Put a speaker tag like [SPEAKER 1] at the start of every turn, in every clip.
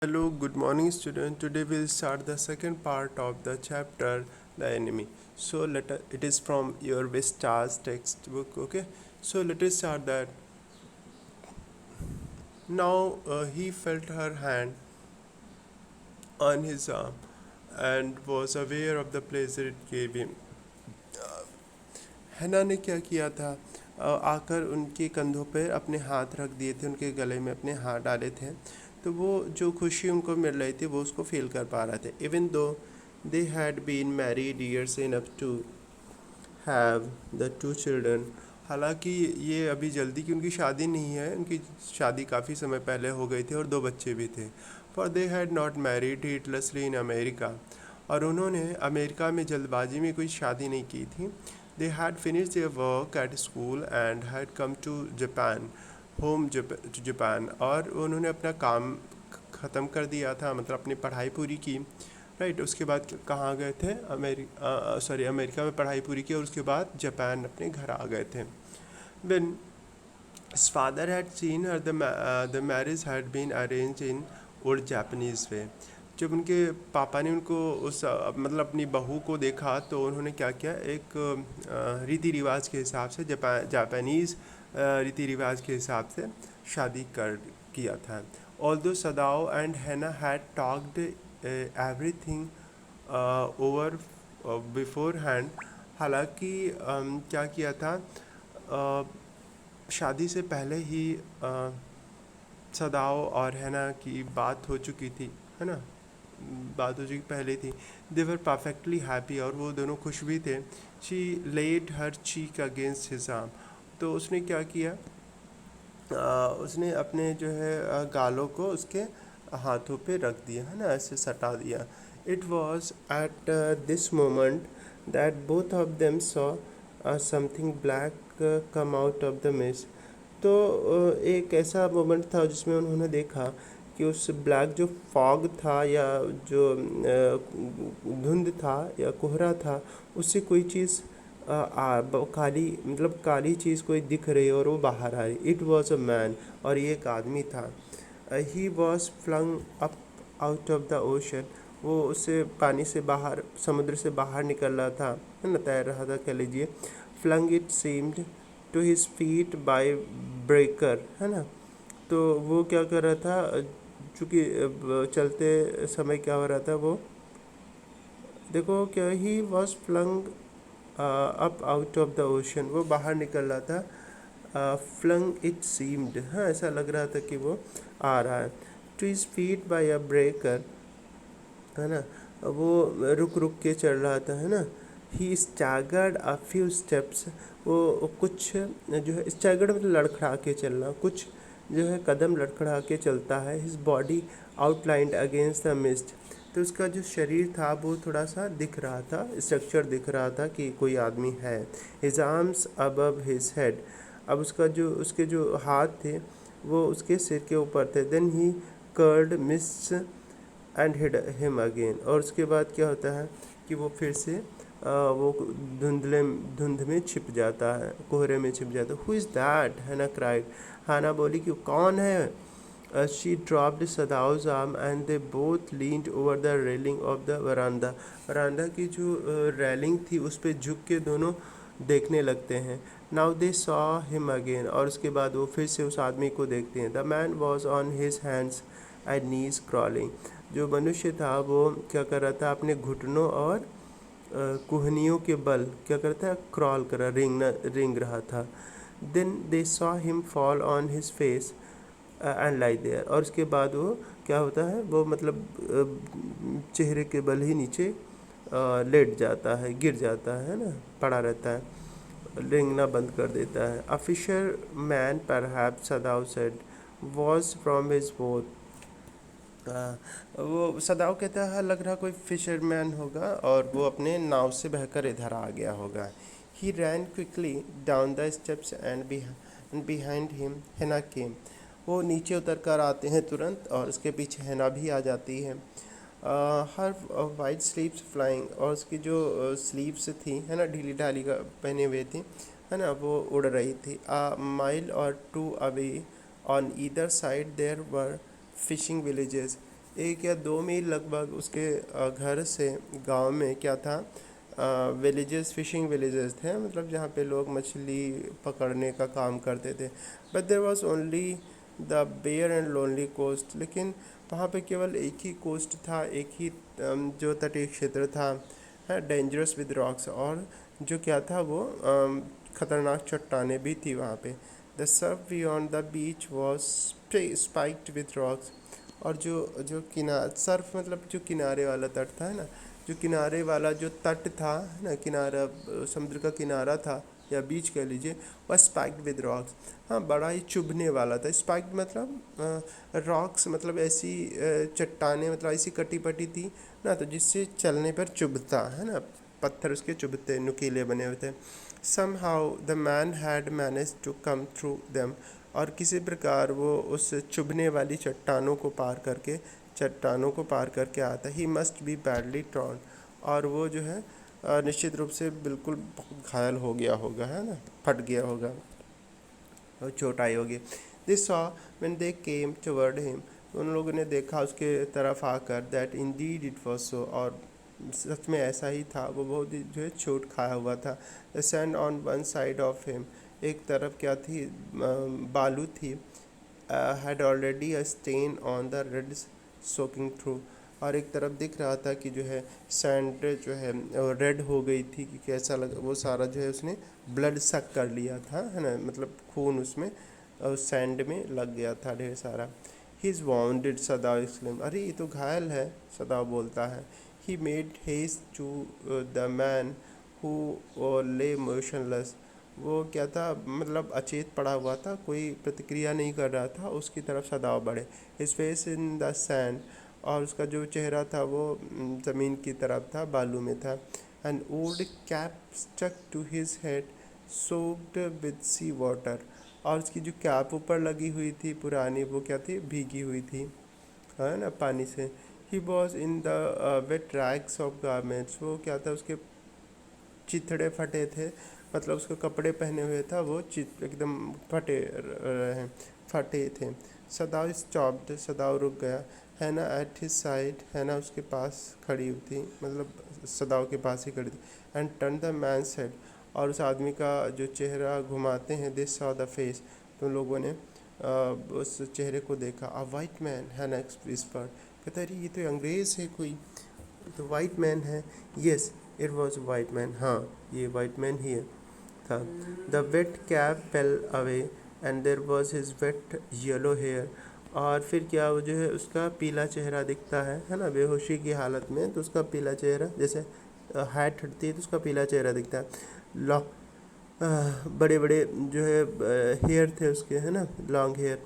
[SPEAKER 1] Hello, good morning, student. Today we'll start the second part of the chapter, the enemy. So it is from your Vistas textbook. Okay. So let us start that. Now he felt her hand on his arm and was aware of the pleasure it gave him. हैना ने क्या किया था? आकर उनके कंधों पर अपने हाथ रख दिए थे, उनके गले में अपने हाथ डाले थे। तो वो जो खुशी उनको मिल रही थी वो उसको फील कर पा रहे थे। Even though they had been married years enough to have the two children. हालांकि ये अभी जल्दी की उनकी शादी नहीं है, उनकी शादी काफ़ी समय पहले हो गई थी और दो बच्चे भी थे। For they had not married heedlessly in America. और उन्होंने अमेरिका में जल्दबाजी में कोई शादी नहीं की थी। They had finish their work at school and had come to Japan home Japan. और उन्होंने अपना काम ख़त्म कर दिया था, मतलब अपनी पढ़ाई पूरी की। राइट, उसके बाद कहाँ गए थे? अमेरिका में पढ़ाई पूरी की और उसके बाद जापान अपने घर आ गए थे। When his father had seen her, the marriage had been arranged in old Japanese way. जब उनके पापा ने उनको उस मतलब अपनी बहू को देखा तो उन्होंने क्या किया, एक रीति रिवाज के हिसाब से जापानीज़ रीति रिवाज के हिसाब से शादी कर किया था। Although Sadao and Hannah had talked everything over before hand. हालांकि क्या किया था, शादी से पहले ही सदाओ और हैना की बात हो चुकी थी, है ना? बात हो चुकी पहले थी। दे वर परफेक्टली हैप्पी, और वो दोनों खुश भी थे। She laid her cheek against his arm. तो उसने क्या किया, उसने अपने जो है गालों को उसके हाथों पे रख दिया, है ना, ऐसे सटा दिया। It was at this moment that both of them saw something black come out of the mist. तो एक ऐसा मोमेंट था जिसमें उन्होंने देखा कि उस ब्लैक जो फॉग था या जो धुंध था या कोहरा था, उससे कोई चीज़ काली, मतलब काली चीज़ कोई दिख रही और वो बाहर आ रही। इट वॉज अ मैन, और ये एक आदमी था। He was flung up out of the ocean. वो उससे पानी से बाहर, समुद्र से बाहर निकल रहा था, है ना, तैर रहा था कह लीजिए। Flung it seemed to his feet by breaker, है ना। तो वो क्या कर रहा था, चूँकि चलते समय क्या हो रहा था, वो देखो क्या, he was flung up out of the ocean, वो बाहर निकल रहा था। फ्लंग इट सीम्ड, हाँ, ऐसा लग रहा था कि वो आ रहा है। To his feet by a breaker, है ना, वो रुक रुक के चल रहा था, है ना। ही स्टैगर्ड अ फ्यू स्टेप्स, वो कुछ जो है स्टैगर्ड मतलब लड़खड़ा के चलना, कुछ जो है कदम लड़खड़ा के चलता है। His body outlined against the mist. तो उसका जो शरीर था वो थोड़ा सा दिख रहा था, स्ट्रक्चर दिख रहा था कि कोई आदमी है। His arms above his head, अब उसके जो हाथ थे वो उसके सिर के ऊपर थे। Then he curled mist and hid him again, और उसके बाद क्या होता है कि वो फिर से वो धुंध में छिप जाता है, कोहरे में छिप जाता है। Who is that, Hana cried. Hana बोली कि कौन है। She dropped Sadao's arm and they both leaned over the railing of the veranda. Veranda की जो रेलिंग थी उस पर झुक के दोनों देखने लगते हैं। Now they saw him again, और उसके बाद वो फिर से उस आदमी को देखते हैं। The man was on his hands and knees crawling, जो मनुष्य था वो क्या कर रहा था, अपने घुटनों और कुहनियों के बल क्या करता है, क्रॉल कर रहा, रेंग रहा था। Then they saw him fall on his face and lie there, और उसके बाद वो क्या होता है, वो मतलब चेहरे के बल ही नीचे लेट जाता है, गिर जाता है ना, पड़ा रहता है, रेंगना बंद कर देता है। A fisherman perhaps Sadao said was from his boat. वो सदाओ कहता है लग रहा कोई फिशरमैन होगा और वो अपने नाव से बहकर इधर आ गया होगा। He ran quickly down the steps and behind him Hana came. वो नीचे उतर कर आते हैं तुरंत और उसके पीछे हैना भी आ जाती है। हर वाइट स्लीव्स फ्लाइंग, और उसकी जो स्लीव्स थी, है ना, ढीली ढाली का पहने हुए थी, है ना, वो उड़ रही थी। A mile or two away on either side there were fishing villages. 1 या 2 मील लगभग उसके घर से गांव में क्या था, विलेजेस, फिशिंग विलेजेस थे, मतलब जहाँ पे लोग मछली पकड़ने का काम करते थे। But there was only the bare and lonely coast, लेकिन वहाँ पे केवल एक ही कोस्ट था, एक ही जो तटीय क्षेत्र था, है डेंजरस विद रॉक्स, और जो क्या था वो खतरनाक चट्टानें भी थी वहाँ पे। The Surf beyond the beach was spiked with rocks, और जो जो किनार सर्फ मतलब जो किनारे वाला तट था, है ना, जो किनारे वाला जो तट था, है ना, किनारा, समुद्र का किनारा था या बीच कह लीजिए, वह स्पाइक्ड विद रॉक्स, हाँ बड़ा ही चुभने वाला था। स्पाइक्ड मतलब रॉक्स मतलब ऐसी चट्टानें, मतलब ऐसी कटी पटी थी ना, तो जिससे चलने पर चुभता, है ना, पत्थर उसके चुभते, नुकीले बने हुए थे। somehow the man had managed to come through them, और किसी प्रकार वो उस चुभने वाली चट्टानों को पार करके आता। He must be badly torn, और वो जो है निश्चित रूप से बिल्कुल घायल हो गया होगा, है ना, फट गया होगा और चोट आई होगी। This saw when they came toward him, उन लोगों ने देखा उसके तरफ आकर, that Indeed it was so, और सच में ऐसा ही था, वो बहुत ही जो है चोट खाया हुआ था। The sand on one side of him, एक तरफ क्या थी, बालू थी, had already a stain on the red soaking through, और एक तरफ दिख रहा था कि जो है सैंड जो है रेड हो गई थी, कि कैसा लग, वो सारा जो है उसने ब्लड सक कर लिया था, है ना, मतलब खून उसमें सैंड में लग गया था ढेर सारा। He is wounded, Sadao exclaim, अरे ये तो घायल है, सदाव बोलता है। He made haste to the man who lay motionless, वो क्या था, मतलब अचेत पड़ा हुआ था, कोई प्रतिक्रिया नहीं कर रहा था, उसकी तरफ सदाव बढ़े। His face in the sand, और उसका जो चेहरा था वो ज़मीन की तरफ था, बालू में था। An old cap stuck to his head soaked with sea water, और उसकी जो कैप ऊपर लगी हुई थी पुरानी, वो क्या थी, भीगी हुई थी, है ना, पानी से। He was in the wet rags of garments, वो क्या था, उसके चिथड़े फटे थे, मतलब उसके कपड़े पहने हुए था वो एकदम फटे थे। सदाव स्टॉप्ड, सदाव रुक गया। हैना एट हिज साइड, हैना उसके पास खड़ी हुई थी, मतलब सदाव के पास ही खड़ी थी। And turn the man's head, और उस आदमी का जो चेहरा घुमाते हैं, दिस सॉ द फेस, तो लोगों ने उस चेहरे को देखा। A white man, Hana whispered, कहता अरे ये तो अंग्रेज़ है कोई, तो वाइट मैन है। Yes it was white man, हाँ ये वाइट मैन ही था। The wet cap fell away and there was his wet yellow hair, और फिर क्या, वो जो है उसका पीला चेहरा दिखता है ना, बेहोशी की हालत में, तो उसका पीला चेहरा, जैसे हैट हटती है तो उसका पीला चेहरा दिखता है। लॉ बड़े बड़े जो है हेयर थे उसके, है ना, long hair,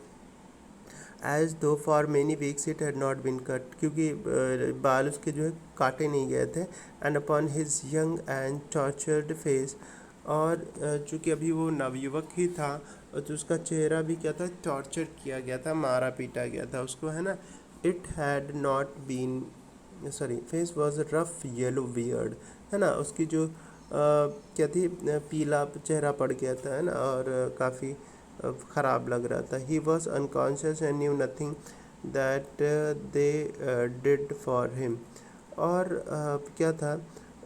[SPEAKER 1] as though for many weeks it had not been cut, क्योंकि बाल उसके जो है काटे नहीं गए थे। And upon his young and tortured face, और चूँकि अभी वो नवयुवक ही था, तो उसका चेहरा भी क्या था, टॉर्चर किया गया था, मारा पीटा गया था उसको, है ना। It had not been, sorry, face was rough yellow beard, है ना, उसकी जो क्या थी, पीला चेहरा पड़ गया था, है ना, और काफ़ी ख़राब लग रहा था। He was unconscious and knew nothing that they did for him, और क्या था,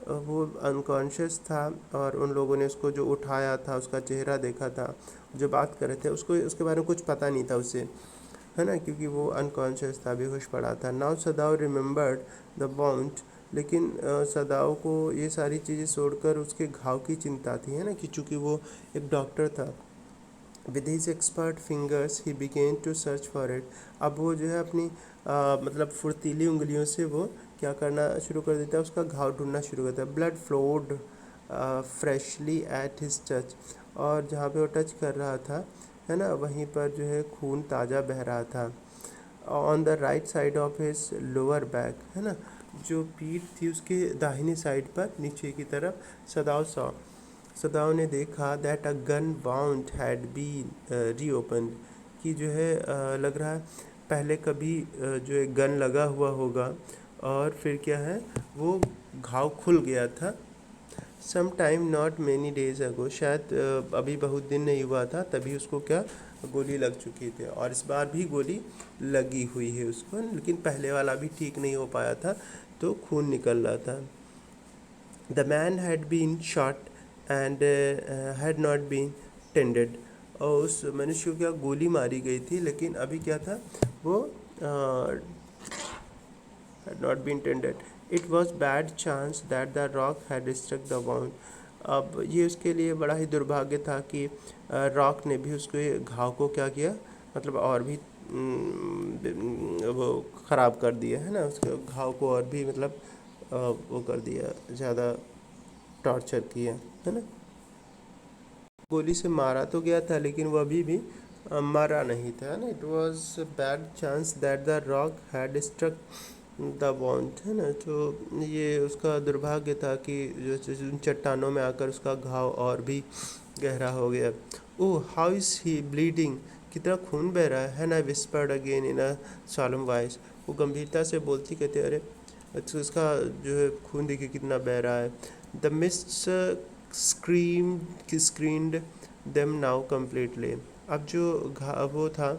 [SPEAKER 1] वो अनकॉन्शियस था, और उन लोगों ने उसको जो उठाया था, उसका चेहरा देखा था, जो बात कर रहे थे उसको, उसके बारे में कुछ पता नहीं था उसे, है ना, क्योंकि वो अनकॉन्शियस था, बेहोश पड़ा था। नाउ सदाव रिमेंबर्ड द बाउंड, लेकिन सदाव को ये सारी चीज़ें छोड़कर उसके घाव की चिंता थी, है ना, कि चूँकि वो एक डॉक्टर था। With his expert fingers he began to search for it, अब वो जो है अपनी मतलब फुर्तीली उंगलियों से वो क्या करना शुरू कर देता है, उसका घाव ढूंढना शुरू करता है। Blood flowed freshly at his touch, और जहाँ पे वो टच कर रहा था, है ना, वहीं पर जो है खून ताज़ा बह रहा था। On the right side of his lower back, है ना, जो पीठ थी उसके दाहिनी साइड पर, नीचे की तरफ, सदाव सॉ, सदाव ने देखा that a gun wound had been reopen, कि जो है लग रहा है पहले कभी जो है गन लगा हुआ होगा, और फिर क्या है, वो घाव खुल गया था। Some time not many days ago, शायद अभी बहुत दिन नहीं हुआ था, तभी उसको क्या गोली लग चुकी थी और इस बार भी गोली लगी हुई है उसको, लेकिन पहले वाला भी ठीक नहीं हो पाया था तो खून निकल रहा था। The man had been shot and had not been tended, और उस मनुष्य को क्या गोली मारी गई थी लेकिन अभी क्या था वो had not been tended. It was bad chance that the rock had struck the wound. अब ये उसके लिए बड़ा ही दुर्भाग्य था कि रॉक ने भी उसके घाव को क्या किया, मतलब और भी वो ख़राब कर दिया है ना, उसके घाव को और भी मतलब वो कर दिया, ज़्यादा टॉर्चर किया है ना। गोली से मारा तो गया था लेकिन वो अभी भी मरा नहीं था ना। It was bad chance that the rock had struck the bond, है ना। तो ये उसका दुर्भाग्य था कि जो चट्टानों में आकर उसका घाव और भी गहरा हो गया। Oh how is he bleeding, कितना खून बह रहा है ना। Whispered again in a solemn voice, वो गंभीरता से बोलती कहते अरे अच्छा उसका जो है खून देखिए कितना बह रहा है। The mist screened them now completely, अब जो वो था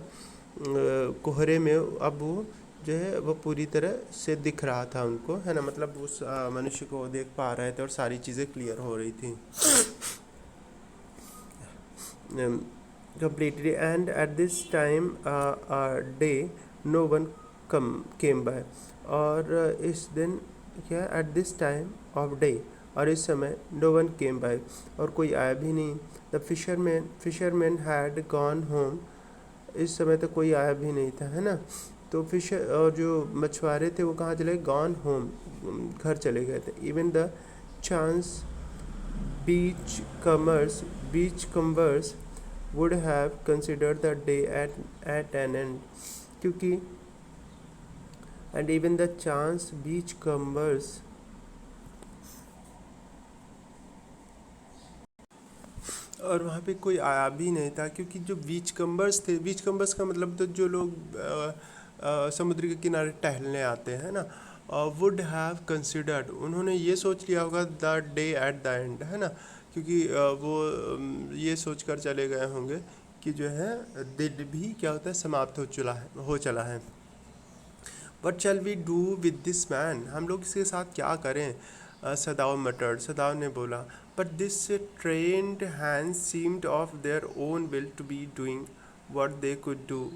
[SPEAKER 1] कोहरे में, अब वो जो है वो पूरी तरह से दिख रहा था उनको, है ना, मतलब उस मनुष्य को देख पा रहे थे और सारी चीज़ें क्लियर हो रही थी completely. And at this time day no one came by, और इस दिन क्या at this time of day, और इस समय no one came by, और कोई आया भी नहीं। the fisherman had gone home, इस समय तक कोई आया भी नहीं था, है ना। तो फिशर और जो मछुआरे थे वो कहाँ चले, गॉन होम, घर चले गए थे। Even the chance beach commerce would have considered the day at an end, क्योंकि and even the chance beachcombers, और वहाँ पे कोई आया भी नहीं था क्योंकि जो बीचकम्बर्स थे, बीचकम्बर्स का मतलब तो जो लोग समुद्र के किनारे टहलने आते हैं ना, वुड हैव कंसिडर्ड, उन्होंने ये सोच लिया होगा the day at the end, है ना, क्योंकि वो ये सोच कर चले गए होंगे कि जो है दिन भी क्या होता है समाप्त हो चला है। What shall we do with this man, हम लोग इसके साथ क्या करें। सदाव मटर्ड, सदाव ने बोला, but this trained hand seemed of their own will to be doing what they could do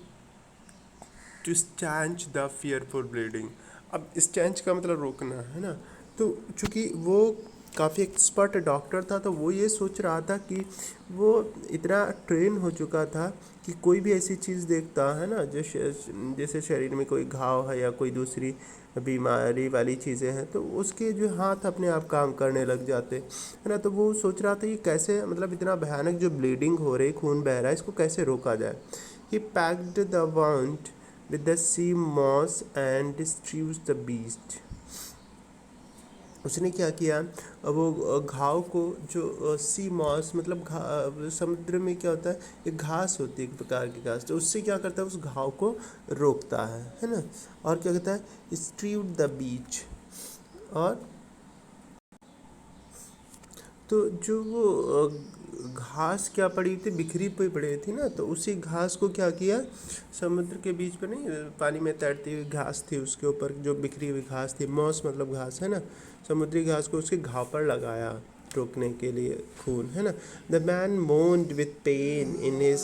[SPEAKER 1] to staunch the fearful bleeding. अब स्टैंच का मतलब रोकना, है ना। तो चूँकि वो काफ़ी एक्सपर्ट डॉक्टर था तो वो ये सोच रहा था कि वो इतना ट्रेन हो चुका था कि कोई भी ऐसी चीज़ देखता है ना, जैसे शरीर में कोई घाव है या कोई दूसरी बीमारी वाली चीज़ें हैं तो उसके जो हाथ अपने आप काम करने लग जाते, है ना। तो वो सोच रहा था कि कैसे, मतलब इतना भयानक जो ब्लीडिंग हो रही, खून बह रहा है, इसको कैसे रोका जाए। He packed the wound with the sea moss and strews the beast, उसने क्या किया, वो घाव को जो सी मॉस मतलब समुद्र में क्या होता है, एक घास होती है एक प्रकार की घास, तो उससे क्या करता है उस घाव को रोकता है ना। और क्या कहता है, स्ट्रीव्ड द बीच, और तो जो वो घास क्या पड़ी थी, बिखरी पे पड़ी थी ना, तो उसी घास को क्या किया, समुद्र के बीच पे नहीं, पानी में तैरती हुई घास थी, उसके ऊपर जो बिखरी हुई घास थी, मॉस मतलब घास, है ना, समुद्री घास को उसके घाव पर लगाया रोकने के लिए खून, है ना। The man moaned with pain in his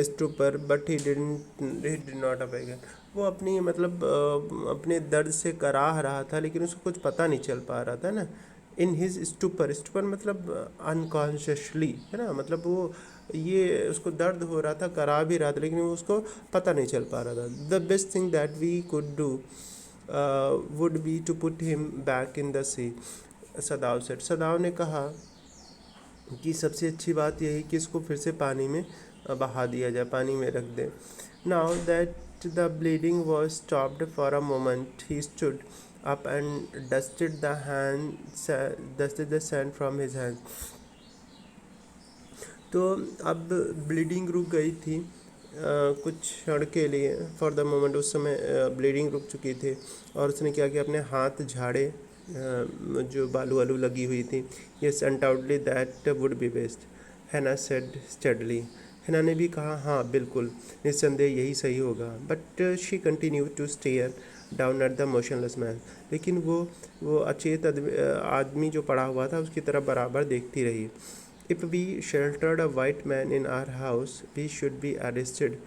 [SPEAKER 1] stupor but he did not awaken, वो अपनी मतलब अपने दर्द से कराह रहा था लेकिन उसको कुछ पता नहीं चल पा रहा था ना। इन हिज स्टूपर मतलब अनकॉन्शियसली, है ना, मतलब वो ये उसको दर्द हो रहा था, करा भी रहा था लेकिन वो उसको पता नहीं चल पा रहा था। The best thing that we could do would be to put him back in the sea, Sadao said, Sadao ने कहा कि सबसे अच्छी बात यही कि इसको फिर से पानी में बहा दिया जाए, पानी में रख दें। Now that the bleeding was stopped for a moment he stood up and dusted the sand from his hand, तो अब ब्लीडिंग रुक गई थी कुछ क्षण के लिए, फॉर द मोमेंट, उस समय ब्लीडिंग रुक चुकी थी, और उसने क्या किया, अपने हाथ झाड़े जो बालू वालू लगी हुई थी। Yes undoubtedly that would be best, Hana said steadily, Hana ने भी कहा हाँ बिल्कुल, निस्संदेह यही सही होगा। But she continue to stare down at the motionless man. लेकिन वो अचेत आदमी जो पड़ा हुआ था उसकी तरफ बराबर देखती रही। If we sheltered a white man in our house we should be arrested,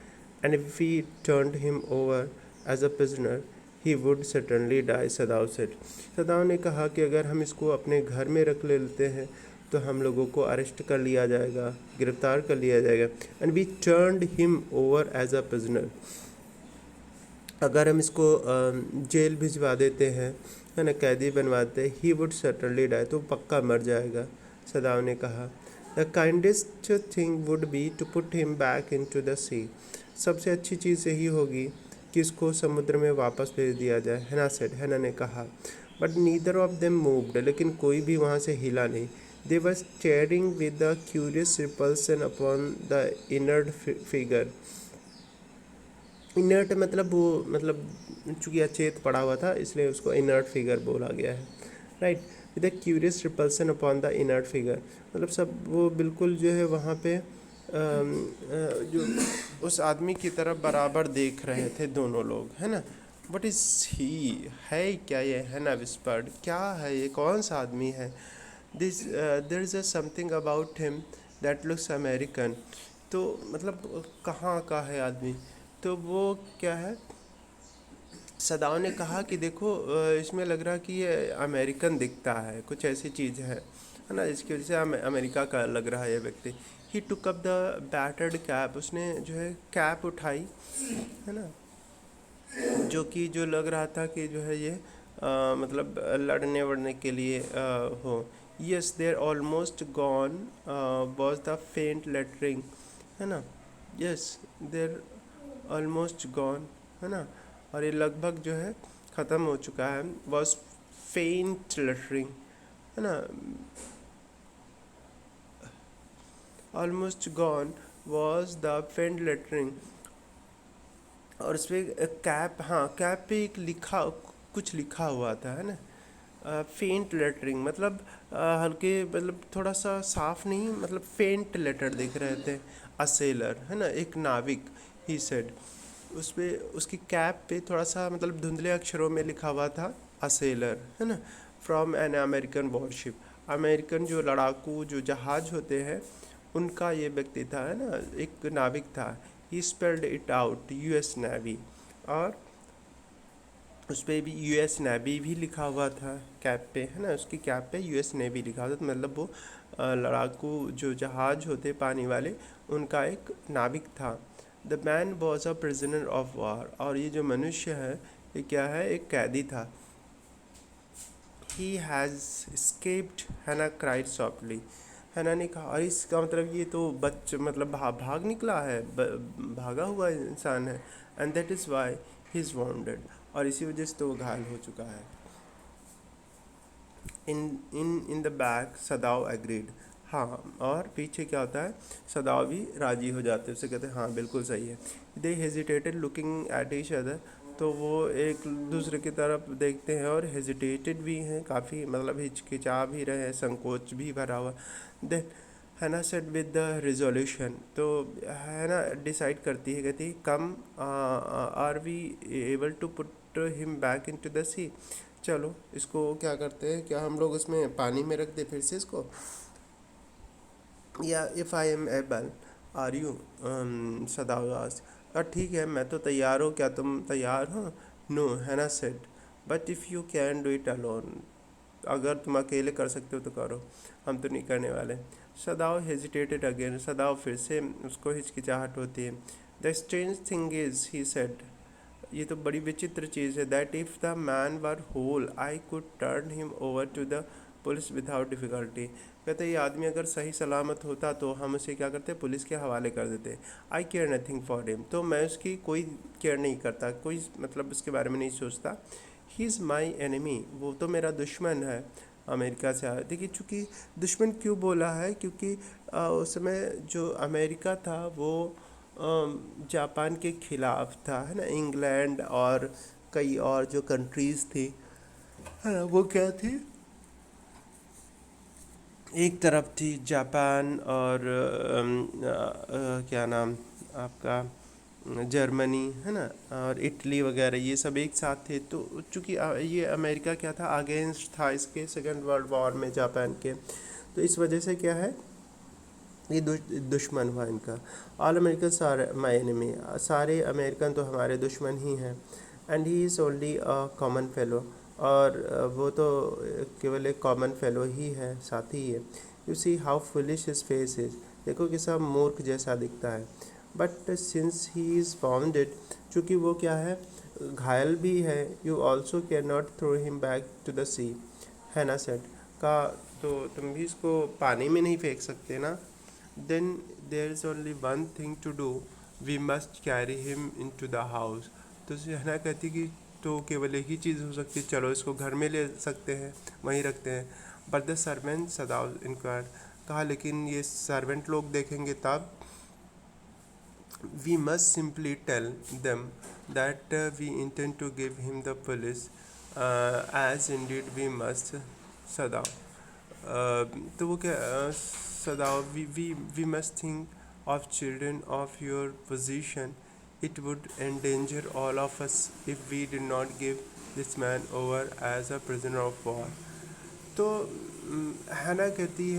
[SPEAKER 1] and if we turned him over as a prisoner he would certainly die, Sadao said. Sadao ने कहा कि अगर हम इसको अपने घर में रख लेते हैं तो हम लोगों को अरेस्ट कर लिया जाएगा, गिरफ्तार कर लिया जाएगा। And we turned him over as a prisoner, अगर हम इसको जेल भिजवा देते हैं, है ना, कैदी बनवाते हैं, ही वुड सर्टनली डाई, तो पक्का मर जाएगा, सदाव ने कहा। The kindest thing would be to put him back into the sea, सबसे अच्छी चीज़ यही होगी कि इसको समुद्र में वापस भेज दिया जाए, हैना सेड, हैना ने कहा। But neither of them moved, लेकिन कोई भी वहाँ से हिला नहीं। They were staring with the curious repulsion upon the inert figure. Inert मतलब वो, मतलब चूँकि अचेत पड़ा हुआ था इसलिए उसको इनर्ट फिगर बोला गया है, right. With the curious repulsion upon the inert figure, मतलब सब वो बिल्कुल जो है वहाँ पे जो उस आदमी की तरफ बराबर देख रहे थे दोनों लोग, है ना। वट इज़ ही, है क्या ये, है ना, विस्पर्ड, क्या है ये, कौन सा आदमी है। This there is a something about him that looks American, तो मतलब कहाँ का है आदमी, तो वो क्या है, सदाओं ने कहा कि देखो इसमें लग रहा कि ये अमेरिकन दिखता है, कुछ ऐसी चीज़ है ना, इसकी वजह से अमेरिका का लग रहा है ये व्यक्ति। He took up the battered cap, उसने जो है कैप उठाई, है ना, जो कि जो लग रहा था कि जो है ये मतलब लड़ने वड़ने के लिए हो। Yes there almost gone was the फेंट लेटरिंग, है ना, यस देर ऑलमोस्ट गॉन, है ना, और ये लगभग जो है ख़त्म हो चुका है। वॉज फेंट लेटरिंग, है ना, ऑलमोस्ट गॉन वॉज द फेंट लेटरिंग, और उस पर कैप, हाँ कैप पे एक लिखा, कुछ लिखा हुआ था, है ना। फेंट लेटरिंग मतलब हल्के, मतलब थोड़ा सा साफ नहीं, मतलब फेंट लेटर दिख रहे थे। अ सेलर, है ना, एक नाविक, ही सेड, उस पर उसकी कैप पे थोड़ा सा मतलब धुंधले अक्षरों में लिखा हुआ था अ सेलर, है ना, from an American worship, American जो लड़ाकू जो जहाज होते हैं उनका ये व्यक्ति था, है ना, एक नाविक था। He spelled it out US navy, और उस पर भी यूएस नेवी भी लिखा हुआ था कैप पे, है ना, उसकी कैप पे यूएस नेवी लिखा हुआ था, मतलब वो लड़ाकू जो जहाज होते पानी वाले उनका एक नाविक था। The man was a prisoner of war, और ये जो मनुष्य है ये क्या है, एक कैदी था। ही हैज़ escaped, हैना क्राइड सॉफ्टली, हैना ने कहा, और इसका मतलब ये तो मतलब भाग निकला है, भागा हुआ इंसान है। And that is why he is bounded, और इसी वजह से तो वो घायल हो चुका है। इन द बैक सदाव एग्रीड, हाँ, और पीछे क्या होता है, सदाव भी राजी हो जाते हैं, उसे कहते हैं हाँ बिल्कुल सही है। They hesitated looking at each other, तो वो एक दूसरे की तरफ देखते हैं और हेजिटेटेड भी हैं काफ़ी, मतलब हिचकिचा भी रहे हैं, संकोच भी भरा हुआ। देन हैना सेड विद द रिजोल्यूशन, तो हैना डिसाइड करती है, कहती है come are we able to put him back into the sea, चलो इसको क्या करते हैं, क्या हम लोग इसमें पानी में रख दे फिर से इसको, या if I am able are you, सदावास, ठीक है मैं तो तैयार हूँ, क्या तुम तैयार हो। नो, हैना said, but if you can do it alone, अगर तुम अकेले कर सकते हो तो करो, हम तो नहीं करने वाले। सदाव हेजिटेटेड अगेन, सदाव फिर से उसको हिचकिचाहट होती है। The strange thing is, he said, ये तो बड़ी विचित्र चीज़ है, that if the man were whole I could turn him over to the police without difficulty, कहते ये आदमी अगर सही सलामत होता तो हम उसे क्या करते, पुलिस के हवाले कर देते। आई केयर नथिंग फॉर हिम, तो मैं उसकी कोई केयर नहीं करता, कोई मतलब उसके बारे में नहीं सोचता। ही इज़ माई एनिमी, वो तो मेरा दुश्मन है, अमेरिका से आया। देखिए चूँकि दुश्मन क्यों बोला है, क्योंकि उस समय जो अमेरिका था वो जापान के खिलाफ था, है ना, इंग्लैंड और कई और जो कंट्रीज़ थी, है ना, वो क्या थी, एक तरफ थी जापान और क्या नाम आपका, जर्मनी है ना, और इटली वगैरह, ये सब एक साथ थे। तो चूंकि ये अमेरिका क्या था, अगेंस्ट था इसके सेकेंड वर्ल्ड वॉर में जापान के। तो इस वजह से क्या है, ये दुश्मन हुआ इनका। ऑल अमेरिकन सारे माई एनिमी, सारे अमेरिकन तो हमारे दुश्मन ही हैं। And he is only a common fellow, और वो तो केवल एक कॉमन फेलो ही है, साथी ही है। You see how foolish his face is, देखो कि सब मूर्ख जैसा दिखता है। But since he is wounded, चूँकि वो क्या है, घायल भी है, you also can not throw him back to the sea, है ना सेट का, तो तुम भी इसको पानी में नहीं फेंक सकते ना। Then there is only one thing to do, we must carry him into the house. तो सहना कहती कि तो केवल एक ही चीज़ हो सकती है, चलो इसको घर में ले सकते हैं, वहीं रखते हैं। बट द सर्वेंट सदाव इंक्वायर्ड, कहा लेकिन ये सर्वेंट लोग देखेंगे तब। We must simply tell them that we intend to give him the police, as indeed we must, सदाव। तो वो क्या, सदाव, we must think of children of your position. It would endanger all of us if we did not give this man over as a prisoner of war. तो हैना कहती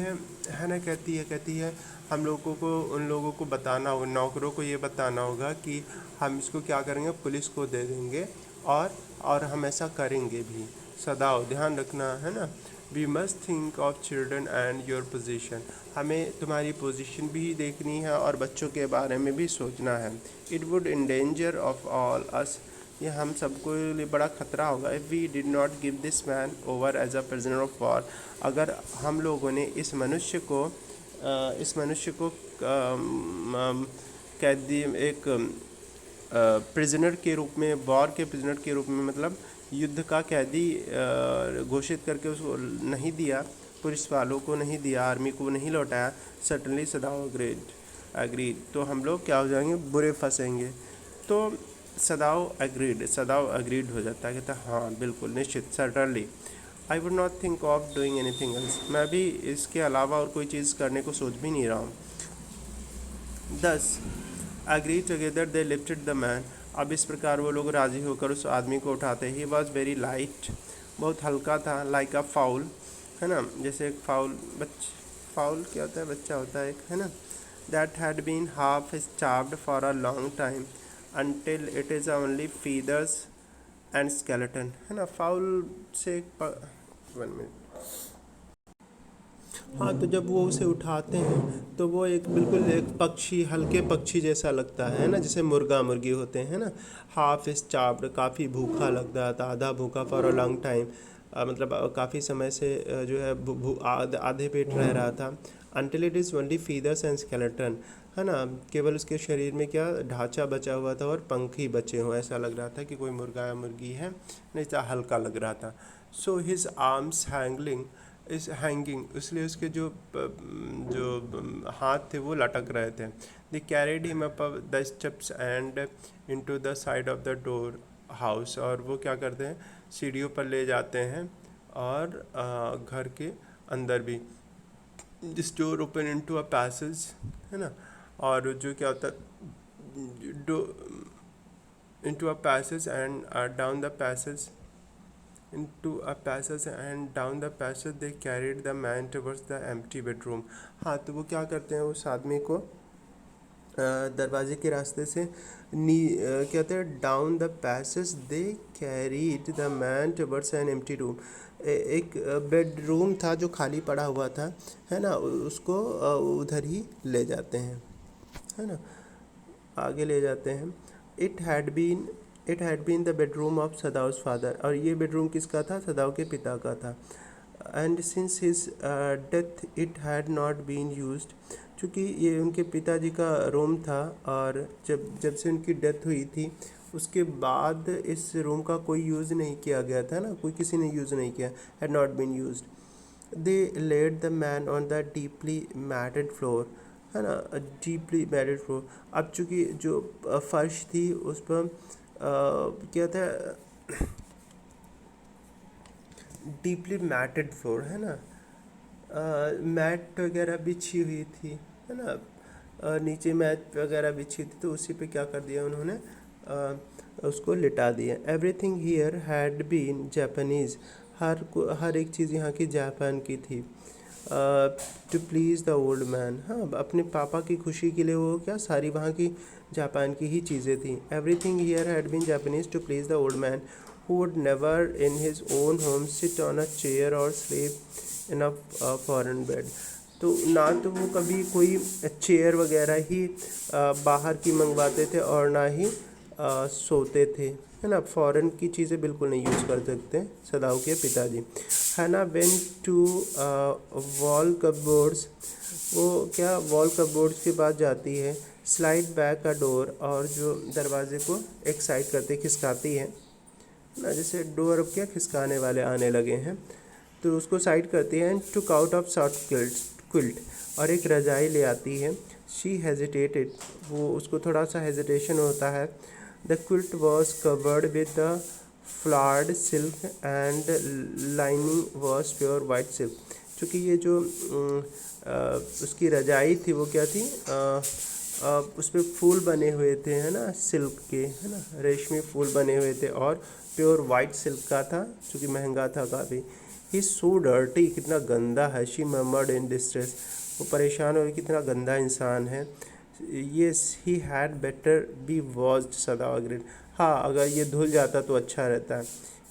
[SPEAKER 1] है हम लोगों को, उन लोगों को बताना होगा, नौकरों को ये बताना होगा कि हम इसको क्या करेंगे, पुलिस को दे देंगे, और हम ऐसा करेंगे भी। सदाओ, ध्यान रखना है ना। We must think of children and your position, हमें तुम्हारी पोजीशन भी देखनी है और बच्चों के बारे में भी सोचना है। It would endanger of all us, ये हम सबको लिए बड़ा खतरा होगा। If we did not give this man over as a prisoner of war, अगर हम लोगों ने इस मनुष्य को कैदी, एक प्रिजनर के रूप में, वॉर के प्रिजनर के रूप में, मतलब युद्ध का कैदी घोषित करके उसको नहीं दिया, पुलिस वालों को नहीं दिया, आर्मी को नहीं लौटाया। सर्टनली सदाओ एग्रीड, तो हम लोग क्या हो जाएंगे, बुरे फंसेंगे। तो सदाओ एग्रीड हो जाता है, कहता है हाँ बिल्कुल निश्चित, certainly. I would not think of doing anything else, मैं भी इसके अलावा और कोई चीज़ करने को सोच भी नहीं रहा हूँ। 10 agree together they lifted the man, अब इस प्रकार वो लोग राजी होकर उस आदमी को उठाते। ही वॉज वेरी लाइट, बहुत हल्का था। लाइक अ फाउल, है ना, जैसे एक फाउल क्या होता है, बच्चा होता है एक, है ना। That had been half starved for a long time until it is only feathers and skeleton, है ना। फाउल से एक 1 मिनट, हाँ, तो जब वो उसे उठाते हैं तो वो एक बिल्कुल एक पक्षी, हल्के पक्षी जैसा लगता है ना, जैसे मुर्गा मुर्गी होते हैं ना। हाफ स्टार्व्ड, काफ़ी भूखा लग रहा था, आधा भूखा, फॉर अ लॉन्ग टाइम, मतलब काफ़ी समय से जो है आधे पेट रह रहा था। Until it is only feathers and skeleton, है ना, केवल उसके शरीर में क्या ढांचा बचा हुआ था और पंख ही बचे हों, ऐसा लग रहा था कि कोई मुर्गा या मुर्गी है, नहीं था, हल्का लग रहा था। सो हिज आर्म्स हैंगिंग, इसलिए उसके जो हाथ थे वो लटक रहे थे। दे carried him up the steps and into the side of the door house, और वो क्या करते हैं, सीढ़ियों पर ले जाते हैं और घर के अंदर भी। This door open into a passage, है ना, और जो क्या होता है, into a passage and down the passage, into a passage and down the passage they carried the man towards the empty bedroom। हाँ, तो वो क्या करते हैं, उस आदमी को दरवाजे के रास्ते से कहते हैं down the passage they carried the man towards an empty room, एक बेडरूम था जो खाली पड़ा हुआ था, है ना, उसको उधर ही ले जाते हैं, है ना, आगे ले जाते हैं। It had been the bedroom of Sadao's father, और ये बेडरूम किसका था, सदाउ के पिता का था। And since his death it had not been used, चूँकि ये उनके पिताजी का रूम था, और जब से उनकी डेथ हुई थी उसके बाद इस रूम का कोई यूज़ नहीं किया गया था ना, किसी ने यूज़ नहीं किया, had not been used. They laid the man on the deeply matted floor, है ना, डीपली मैटेड फ्लोर। अब चूँकि जो फर्श थी उस पर क्या था, डीपली मैटेड फ्लोर, है ना, मैट वगैरह बिछी हुई थी, है ना, नीचे मैट वगैरह बिछी थी, तो उसी पे क्या कर दिया उन्होंने, उसको लिटा दिया। Everything here had been Japanese, हर एक चीज़ यहाँ की जापान की थी। To please the old man, हाँ, अपने पापा की खुशी के लिए वो क्या सारी वहाँ की जापान की ही चीज़ें थी। Everything here had been Japanese to please the old man who would never in his own home sit on a chair or sleep in a foreign bed। तो ना तो वो कभी कोई चेयर वगैरह ही बाहर की मंगवाते थे और ना ही सोते थे, है ना, फॉरेन की चीज़ें बिल्कुल नहीं यूज़ कर सकते सदाओ के पिताजी। हैना वेंट टू वॉल कपबोर्ड्स, वो क्या वॉल कपबोर्ड्स के पास जाती है, स्लाइड बैक अ डोर, और जो दरवाजे को एक साइड करते खिसकाती है ना, जैसे डोर अब क्या खिसकाने वाले आने लगे हैं, तो उसको साइड करती है। And took out of soft quilt, और एक रजाई ले आती है। शी हेजिटेटेड, वो उसको थोड़ा सा हेजिटेशन होता है। The quilt was covered with the flowered silk and lining was pure white silk. चूँकि ये जो उसकी रजाई थी वो क्या थी, उस पर फूल बने हुए थे, है ना, सिल्क के, है ना, रेशमी फूल बने हुए थे, और प्योर वाइट सिल्क का था, चूँकि महंगा था काफ़ी। ही सो डर्टी, कितना गंदा है। शी मर्मर्ड इन डिस्ट्रेस, वो परेशान हो गई, कितना गंदा इंसान है। Yes he had better be washed, सदा अग्रीड, हाँ, अगर ये धुल जाता तो अच्छा रहता है।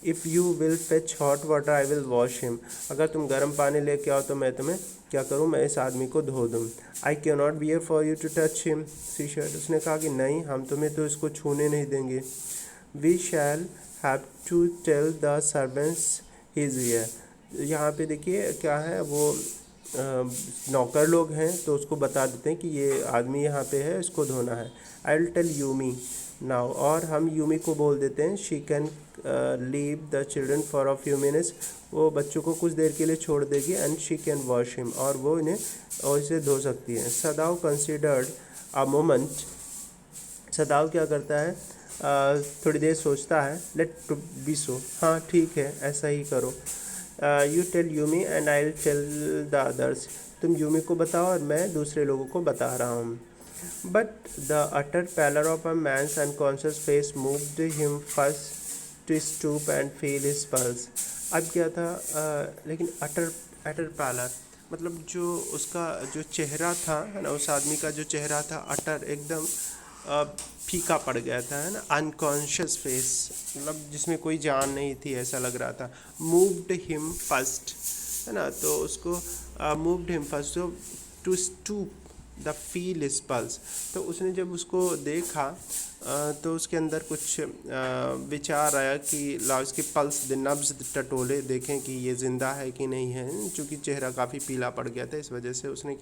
[SPEAKER 1] If you will fetch hot water I will wash him, अगर तुम गर्म पानी लेके आओ तो मैं तुम्हें क्या करूँ, मैं इस आदमी को धो दूँ। I can not bear for you to touch him, see shirt, उसने कहा कि नहीं, हम तुम्हें तो इसको छूने नहीं देंगे। We shall have to tell the servants he is here, यहाँ पे देखिए क्या है, वो नौकर लोग हैं तो उसको बता देते हैं कि ये आदमी यहाँ पे है, इसको धोना है। I will tell Yumi now, और हम यूमी को बोल देते हैं she can leave the children for a few minutes, वो बच्चों को कुछ देर के लिए छोड़ देगी। And she can wash him, और वो इन्हें और इसे धो सकती है। सदाव कंसिडर्ड अ मोमेंट, सदाव क्या करता है, थोड़ी देर सोचता है। लेट टू बी सो, हाँ ठीक है, ऐसा ही करो। You tell Yumi and I will tell the others, तुम यूमी को बताओ और मैं दूसरे लोगों को बता रहा हूँ। But the utter pallor of a man's unconscious face moved him first to stoop and feel his pulse. अब क्या था, लेकिन अटर पैलर मतलब जो उसका जो चेहरा था, है ना, उस आदमी का जो चेहरा था अटर एकदम फीका पड़ गया था, है ना, अनकॉन्शियस फेस, मतलब जिसमें कोई जान नहीं थी ऐसा लग रहा था। मूव्ड हिम फर्स्ट, है ना, तो उसको moved him first to stoop the feel his pulse, तो उसने जब उसको देखा तो उसके अंदर कुछ विचार आया कि लाओ इसके पल्स नब्ज टटोले देखें कि ये ज़िंदा है कि नहीं है, चूँकि चेहरा काफ़ी पीला पड़ गया था, इस वजह से उसने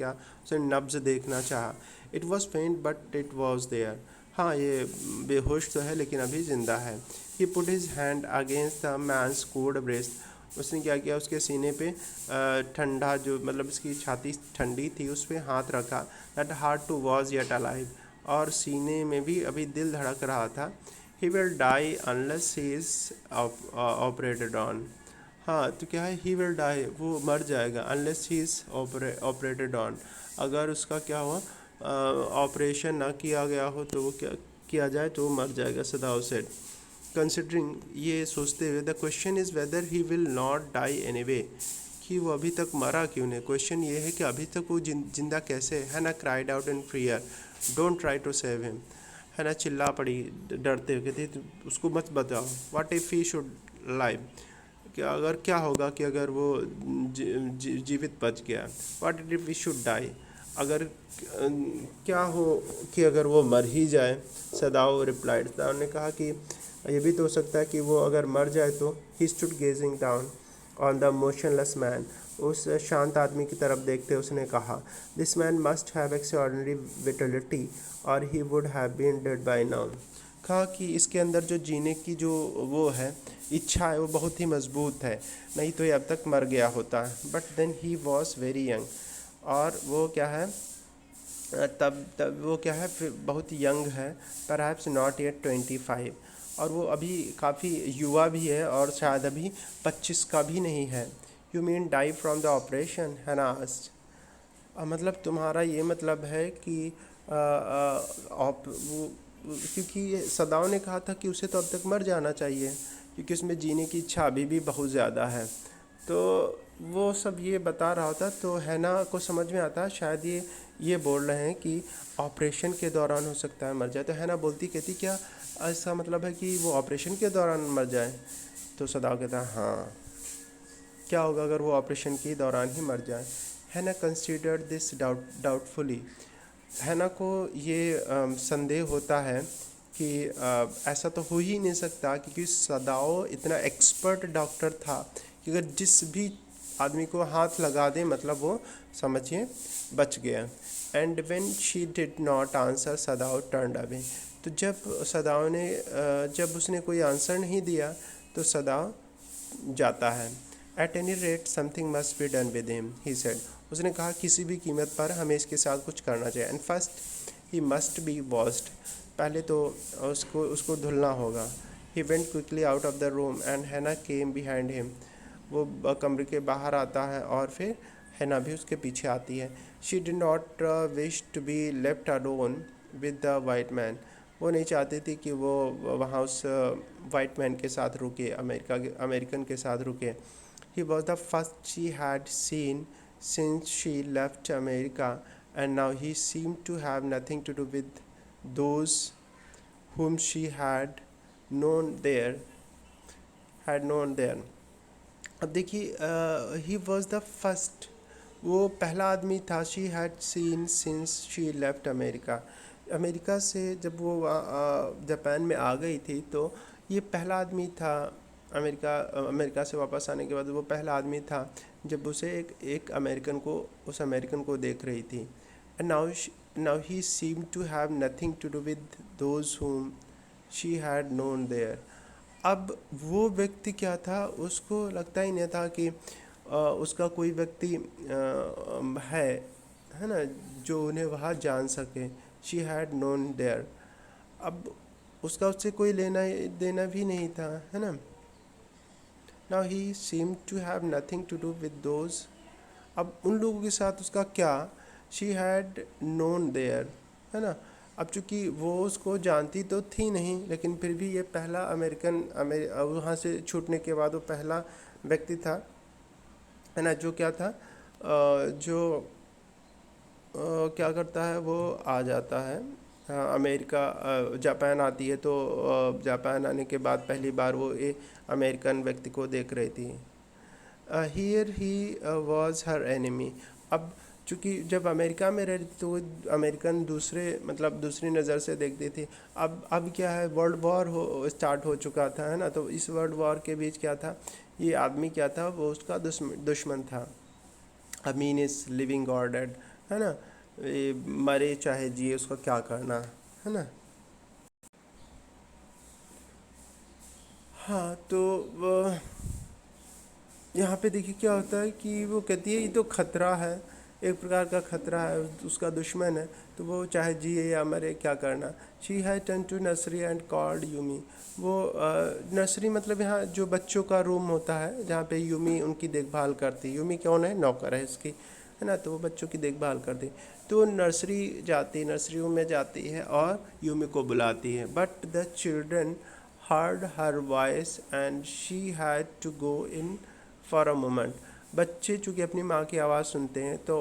[SPEAKER 1] नब्ज देखना चाहा। It was faint but it was there, हाँ ये बेहोश तो है लेकिन अभी ज़िंदा है। He put his hand against the man's cold breast, उसने क्या किया, उसके सीने पे ठंडा, जो मतलब इसकी छाती ठंडी थी, उस पर हाथ रखा। That heart too was yet alive, और सीने में भी अभी दिल धड़क रहा था। He will die unless he is operated on, हाँ तो क्या है, ही विल डाई, वो मर जाएगा, unless he is operated on, अगर उसका क्या हुआ, ऑपरेशन ना किया गया हो तो वो क्या किया जाए तो वो मर जाएगा। सदाव सेड, कंसिडरिंग, ये सोचते हुए, the question is whether he will not die anyway, कि वो अभी तक मरा क्यों नहीं, क्वेश्चन ये है कि अभी तक वो जिंदा कैसे है ना। Cried out in fear, don't try to save him, है ना, चिल्ला पड़ी डरते हुए, कहती उसको मत बताओ। What if he should live, क्या अगर क्या होगा कि अगर वो जीवित बच गया। What if we should die, अगर क्या हो कि अगर वो मर ही जाए। सदाओ रिप्लाइड, सदाओ ने कहा कि ये भी तो हो सकता है कि वो अगर मर जाए तो। He stood gazing down on the motionless man, उस शांत आदमी की तरफ देखते उसने कहा, this man must have extraordinary vitality और he would have been dead by now, कहा कि इसके अंदर जो जीने की जो वो है इच्छा है वो बहुत ही मजबूत है, नहीं तो ये अब तक मर गया होता। But then he was very young, और वो क्या है, तब वो क्या है, फिर बहुत यंग है, परहैप्स नॉट येट 25, और वो अभी काफ़ी युवा भी है और शायद अभी 25 का भी नहीं है। You mean die from the operation, Hana asked. मतलब तुम्हारा ये मतलब है कि क्योंकि सदाओं ने कहा था कि उसे तो अब तक मर जाना चाहिए, क्योंकि उसमें जीने की इच्छा अभी भी बहुत ज़्यादा है। तो वो सब ये बता रहा होता, तो हैना को समझ में आता शायद ये बोल रहे हैं कि ऑपरेशन के दौरान हो सकता है मर जाए। तो हैना बोलती, कहती क्या ऐसा मतलब है कि वो ऑपरेशन के दौरान मर जाए? तो सदाओ कहता है हाँ, क्या होगा अगर वो ऑपरेशन के दौरान ही मर जाए? हैना कंसिडर्ड दिस डाउटफुली। हैना को ये संदेह होता है कि ऐसा तो हो ही नहीं सकता, क्योंकि सदाओ इतना एक्सपर्ट डॉक्टर था कि अगर जिस भी आदमी को हाथ लगा दे मतलब वो समझिए बच गया। And when she did not answer Sadao turned away. तो जब उसने कोई आंसर नहीं दिया तो सदाओ जाता है। At any rate something must be done with him, he said. उसने कहा किसी भी कीमत पर हमें इसके साथ कुछ करना चाहिए। And first he must be washed, पहले तो उसको धुलना होगा। He went quickly out of the room and हैना केम बिहाइंड हिम। वो कमरे के बाहर आता है और फिर हैना भी उसके पीछे आती है। She did not wish to be left alone with the white man. वो नहीं चाहती थी कि वो वहाँ उस वाइट मैन के साथ रुके, अमेरिकन के साथ रुके। He was the first she had seen since she left America and now he seem to have nothing to do with those whom she had known there अब देखिए, ही वॉज द फर्स्ट, वो पहला आदमी था। She had seen since she left America, America से जब वो Japan में आ गई थी तो ये पहला आदमी था। अमेरिका से वापस आने के बाद वो पहला आदमी था जब उसे एक अमेरिकन को उस अमेरिकन को देख रही थी। And now he seem to have nothing to do with those whom she had known there. अब वो व्यक्ति क्या था, उसको लगता ही नहीं था कि उसका कोई व्यक्ति है ना, जो उन्हें वहाँ जान सके। शी हैड नोन देयर, अब उसका उससे कोई लेना देना भी नहीं था, है ना। Now he seem to have nothing to do with those, अब उन लोगों के साथ उसका क्या, शी हैड नोन देयर, है ना। अब चूंकि वो उसको जानती तो थी नहीं, लेकिन फिर भी ये पहला वहाँ से छूटने के बाद वो पहला व्यक्ति था, है ना, जो क्या था जो क्या करता है, वो आ जाता है अमेरिका, जापान आती है। तो जापान आने के बाद पहली बार वो अमेरिकन व्यक्ति को देख रही थी। Here he was her enemy. अब चूँकि जब अमेरिका में रहती तो अमेरिकन दूसरी नज़र से देखती थी। अब क्या है, वर्ल्ड वॉर स्टार्ट हो चुका था, है ना। तो इस वर्ल्ड वॉर के बीच क्या था, ये आदमी क्या था, वो उसका दुश्मन था। I mean is living God dead, है ना, ये मरे चाहे जिए उसका क्या करना, है ना। हाँ, तो यहाँ पे देखिए क्या होता है कि वो कहती है ये तो खतरा है, एक प्रकार का खतरा है, उसका दुश्मन है, तो वो चाहे जिए या मरे क्या करना। She had turn to nursery and called Yumi. वो नर्सरी मतलब यहाँ जो बच्चों का रूम होता है जहाँ पे यूमी उनकी देखभाल करती। यूमी कौन है, नौकर है इसकी, है ना। तो वो बच्चों की देखभाल करती, तो नर्सरी रूम में जाती है और यूमी को बुलाती है। But the children heard her voice and she had to go in for a moment। बच्चे चूँकि अपनी माँ की आवाज़ सुनते हैं तो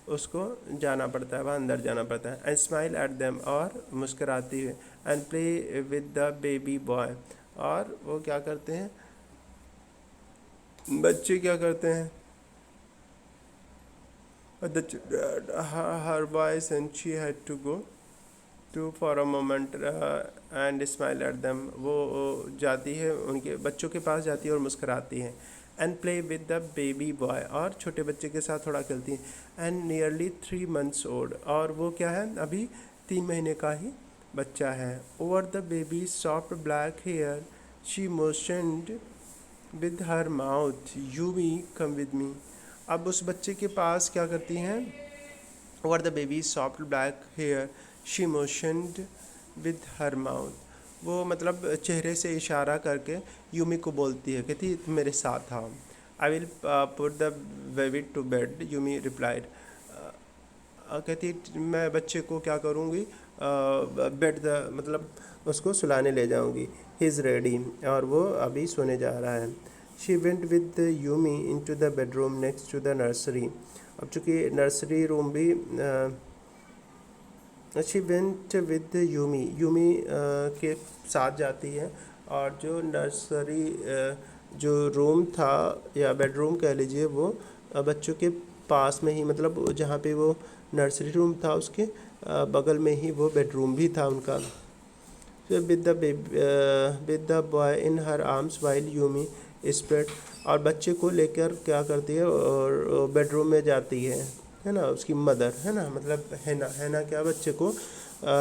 [SPEAKER 1] उसको जाना पड़ता है, वहाँ अंदर जाना पड़ता है। एंड स्माइल एट देम, और मुस्कराती है। And play with the baby boy, और वो क्या करते हैं, बच्चे क्या करते हैं, her voice and she had to go to for a moment and smile at them. वो जाती है उनके बच्चों के पास, जाती है और मुस्कराती है। And play with the baby boy, और छोटे बच्चे के साथ थोड़ा खेलती है। एंड नियरली 3 months ओल्ड, और वो क्या है, अभी 3 महीने का ही बच्चा है। Over the baby soft black hair she motioned with her mouth, Yumi come with me. अब उस बच्चे के पास क्या करती हैं, over the baby soft black hair she motioned with her mouth, वो मतलब चेहरे से इशारा करके यूमी को बोलती है, कहती तुम मेरे साथ आओ। I will put the baby to bed, Yumi replied. कहती मैं बच्चे को क्या करूँगी, बेड द मतलब उसको सुलाने ले जाऊँगी। ही इज़ रेडी, और वो अभी सोने जा रहा है। She went with Yumi into the bedroom next to the nursery. अब चूँकि नर्सरी रूम भी she went with Yumi, Yumi के साथ जाती है, और जो नर्सरी जो रूम था या बेडरूम कह लीजिए, वो बच्चों के पास में ही, मतलब जहाँ पे वो नर्सरी रूम था उसके बगल में ही वो बेडरूम भी था उनका। With the boy in her arms while Yumi spread, और बच्चे को लेकर क्या करती है और बेडरूम में जाती है ना, उसकी मदर, है ना, मतलब है ना क्या बच्चे को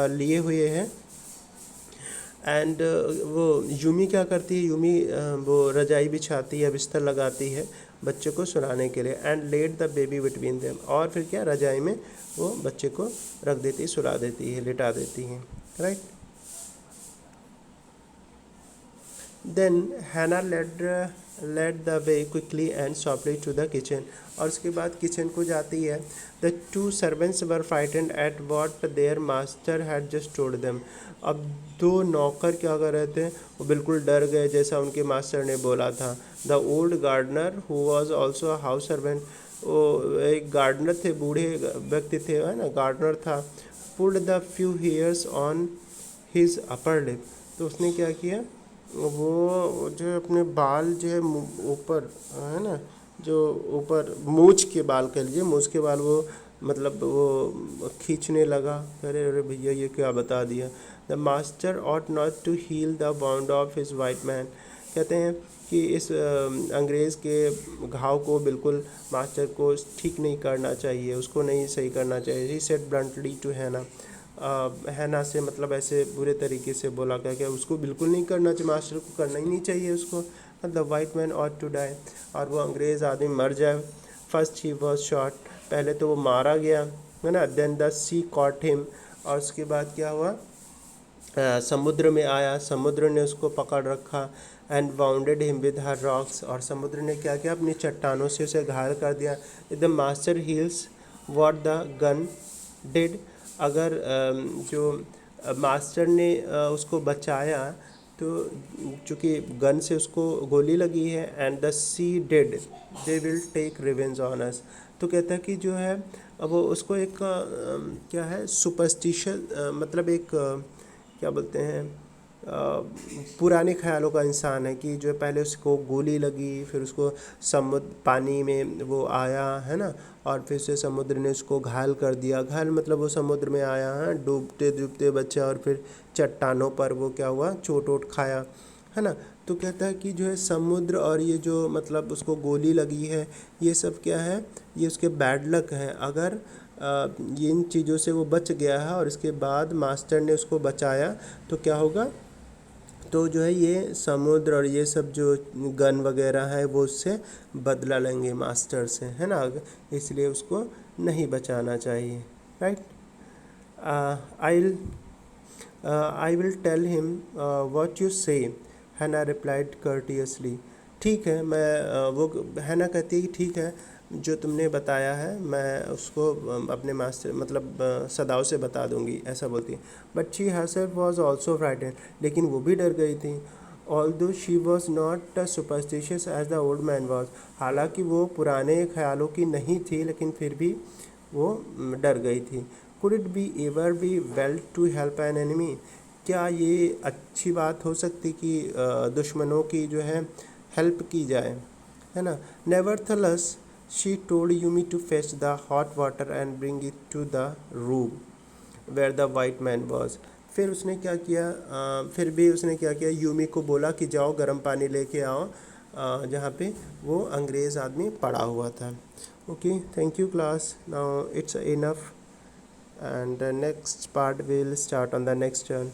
[SPEAKER 1] लिए हुए है। एंड वो यूमी क्या करती है, यूमी वो रजाई बिछाती है, बिस्तर लगाती है बच्चे को सुलाने के लिए। And let the baby between them, और फिर क्या रजाई में वो बच्चे को रख देती है, सुला देती है, लिटा देती है, right. Then Hana led the way quickly and softly to the kitchen, और उसके बाद किचन को जाती है। The two servants were frightened at what their master had just told them. अब दो नौकर क्या कर रहे थे, वो बिल्कुल डर गए जैसा उनके मास्टर ने बोला था। The old gardener who was also a house servant, वो एक गार्डनर थे, बूढ़े व्यक्ति थे, है ना, गार्डनर था। Pulled the few hairs on his upper lip, तो उसने क्या किया, वो जो अपने बाल जो है ऊपर, है ना, जो ऊपर मूछ के बाल कह लीजिए, मूछ के बाल वो मतलब वो खींचने लगा। अरे अरे भैया ये क्या बता दिया। The master ought not to heal the wound of his white man, कहते हैं कि इस अंग्रेज़ के घाव को बिल्कुल मास्टर को ठीक नहीं करना चाहिए, उसको नहीं सही करना चाहिए। ही सेड ब्लंटली टू हैना, हैना से मतलब ऐसे बुरे तरीके से बोला गया कि उसको बिल्कुल नहीं करना चाहिए, मास्टर को करना ही नहीं चाहिए उसको। The white man ought to die, और वो अंग्रेज़ आदमी मर जाए। फर्स्ट ही वॉज शॉट, पहले तो वो मारा गया, है ना। Then the sea caught him, और उसके बाद क्या हुआ, समुद्र में आया, समुद्र ने उसको पकड़ रखा। And bounded him with her rocks, और समुद्र ने क्या किया, अपनी चट्टानों से उसे घायल कर दिया। The master heels what the gun did, अगर जो मास्टर ने उसको बचाया, तो चूँकि गन से उसको गोली लगी है। And the sea did they will take revenge on us, तो कहता है कि जो है अब वो उसको एक क्या है सुपरस्टिशन, मतलब एक क्या बोलते हैं, पुराने ख्यालों का इंसान है कि जो पहले उसको गोली लगी, फिर उसको समुद्र पानी में वो आया, है ना, और फिर से समुद्र ने उसको घायल कर दिया। घायल मतलब वो समुद्र में आया है डूबते डूबते बच्चा, और फिर चट्टानों पर वो क्या हुआ, चोट वोट खाया, है ना। तो कहता है कि जो है समुद्र और ये जो मतलब उसको गोली लगी है, ये सब क्या है, ये उसके बैड लक है। अगर इन चीज़ों से वो बच गया है और इसके बाद मास्टर ने उसको बचाया, तो क्या होगा, तो जो है ये समुद्र और ये सब जो गन वगैरह है वो उससे बदला लेंगे मास्टर से, है ना, इसलिए उसको नहीं बचाना चाहिए, right. I will tell him what you say, Hana replied कर्टियसली। ठीक है, मैं वो हैना कहती है कि ठीक है, जो तुमने बताया है मैं उसको अपने मास्टर मतलब सदाओं से बता दूंगी, ऐसा बोलती है। But she herself was also frightened, लेकिन वो भी डर गई थी। Although she was not superstitious as the old man was, हालांकि वो पुराने ख्यालों की नहीं थी, लेकिन फिर भी वो डर गई थी। Could it be ever be well to help an enemy, क्या ये अच्छी बात हो सकती कि दुश्मनों की जो है हेल्प की जाए, है ना। Nevertheless she told Yumi to fetch the hot water and bring it to the room where the white man was. फिर उसने क्या किया, फिर भी उसने क्या किया, यूमी को बोला कि जाओ गर्म पानी लेके आओ जहाँ पे वो अंग्रेज़ आदमी पड़ा हुआ था। Okay, thank you class, now it's enough, and the next part will start on the next turn.